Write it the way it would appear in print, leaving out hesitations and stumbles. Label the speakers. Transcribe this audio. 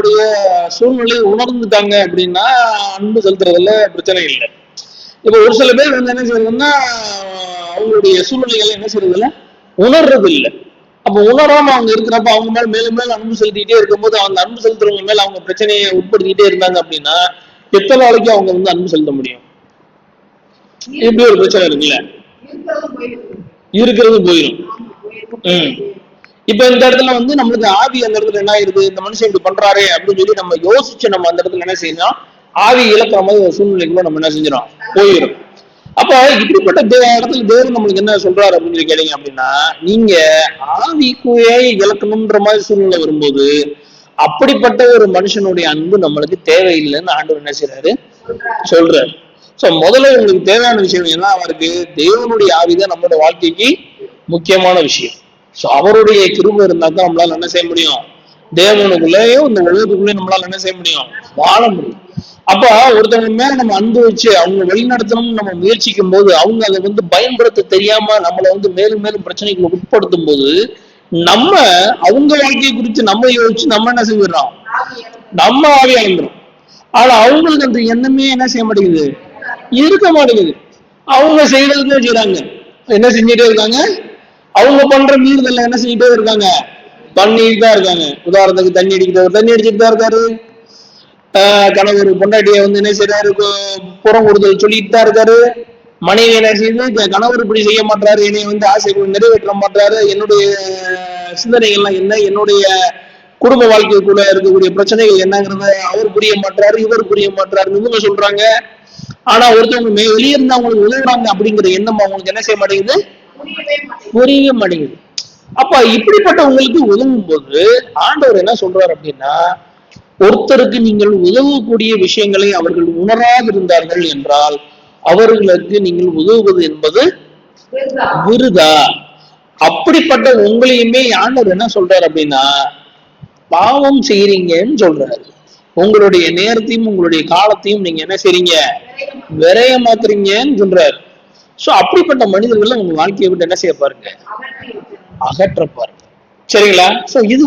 Speaker 1: அவங்களுடைய சூழ்நிலையை உணர்ந்துட்டாங்க அப்படின்னா அன்பு செலுத்துறதுல பிரச்சனை இல்லை. இப்ப ஒரு சில பேர் வந்து என்ன செய்யறதுன்னா அவங்களுடைய சூழ்நிலைகளை என்ன செய்யறதுல உணர்றது இல்லை. அப்ப உணராம அவங்க இருக்கிறப்ப அவங்க மேல மேலும் மேலும் அன்பு செலுத்திட்டே இருக்கும்போது அந்த அன்பு செலுத்துறவங்க மேல அவங்க பிரச்சனையை உட்படுத்திக்கிட்டே இருந்தாங்க அப்படின்னா எத்தனை நாளைக்கு அவங்க வந்து அன்பு செலுத்த முடியும்? இப்படி ஒரு பிரச்சனை இருக்குல்ல, இருக்கிறது போயிடும். இப்ப இந்த இடத்துல வந்து நம்மளுக்கு ஆவி அந்த இடத்துல என்ன ஆயிருது, இந்த மனுஷன் இப்படி பண்றாரே அப்படின்னு சொல்லி நம்ம யோசிச்சு நம்ம அந்த இடத்துல என்ன செய்யணும், ஆவி இழக்கிற மாதிரி ஒரு சூழ்நிலைக்குள்ள நம்ம என்ன செஞ்சிடும், போயிடும். அப்ப இப்படிப்பட்ட இடத்துல தேவன் நம்மளுக்கு என்ன சொல்றாரு அப்படின்னு சொல்லி கேட்டீங்க அப்படின்னா, நீங்க ஆவிக்குயே இழக்கணும்ன்ற மாதிரி சூழ்நிலை வரும்போது அப்படிப்பட்ட ஒரு மனுஷனுடைய அன்பு நம்மளுக்கு தேவையில்லைன்னு ஆண்டவர் என்ன செய்யறாரு சொல்றாரு. சோ முதல்ல உங்களுக்கு தேவையான விஷயம் என்ன இருக்கு, தேவனுடைய ஆவிதான் நம்மளோட வாழ்க்கைக்கு முக்கியமான விஷயம். சோ அவருடைய கிருபை இருந்தா தான் நம்மளால என்ன செய்ய முடியும், தேவனுக்குள்ளேயும் இந்த உலகத்துக்குள்ளேயும் நம்மளால என்ன செய்ய முடியும், வாழ முடியும். அப்ப ஒருத்தவங்க மேல நம்ம அன்பு வச்சு அவங்க வழிநடத்தணும்னு நம்ம முயற்சிக்கும் போது அவங்க அதை வந்து பயன்படுத்த தெரியாம நம்மளை வந்து மேலும் மேலும் பிரச்சனைகளை உட்படுத்தும் போது நம்ம அவங்க வாழ்க்கையை குறித்து நம்ம யோசிச்சு நம்ம என்ன செஞ்சிடறோம், நம்ம ஆவி அடைந்துடும். ஆனா அவங்களுக்கு அந்த எண்ணமே என்ன செய்ய மாட்டேங்குது, இருக்க மாட்டேங்குது. அவங்க செய்யறதுக்கு செய்யறாங்க, என்ன செஞ்சுட்டே இருக்காங்க, அவங்க பண்ற மீறுதல்ல என்ன செஞ்சுட்டே இருக்காங்க, பண்ணிட்டு தான் இருக்காங்க. உதாரணத்துக்கு தண்ணி அடிக்கிறவர் தண்ணி அடிச்சுட்டு தான் இருக்காரு, கணவர் பொண்டாட்டியை வந்து என்ன செய்யறாரு, புறம் கொடுத்தல் சொல்லிட்டு தான் இருக்காரு, மனைவி என்ன செய்யுது, கணவர் இப்படி செய்ய மாட்டாரு, என்னை வந்து ஆசை நிறைவேற்ற மாட்டாரு, என்னுடைய சிந்தனைகள்லாம் என்ன, என்னுடைய குடும்ப வாழ்க்கைக்குள்ள இருக்கக்கூடிய பிரச்சனைகள் என்னங்கிறத அவர் புரிய மாட்டாரு, இவர் புரிய மாட்டாரு, இவங்க சொல்றாங்க. ஆனா ஒருத்தவங்க வெளியே இருந்து அவங்களுக்கு உதவுறாங்க அப்படிங்கிற எண்ணம் அவங்களுக்கு என்ன செய்ய மாட்டேங்குது, புரியவே மாட்டேங்குது. அப்ப இப்படிப்பட்டவங்களுக்கு உதவும் போது ஆண்டவர் என்ன சொல்றாரு அப்படின்னா, ஒருத்தருக்கு நீங்கள் உதவக்கூடிய விஷயங்களை அவர்கள் உணராதிருந்தார்கள் என்றால் அவர்களுக்கு நீங்கள் உதவுவது என்பது விருதா. அப்படிப்பட்ட உங்களையுமே ஆண்டவர் என்ன சொல்றாரு அப்படின்னா, பாவம் செய்யறீங்கன்னு சொல்றாரு. உங்களுடைய நேரத்தையும் உங்களுடைய காலத்தையும் நீங்க என்ன செய்றீங்க, விரயமாக்குறீங்கன்னு சொல்றாரு. சோ அப்படிப்பட்ட மனிதர்கள் உங்க வாழ்க்கையை விட்டு என்ன செய்ய பாருங்க, அகற்ற பாருங்க. சரிங்களா? சோ இது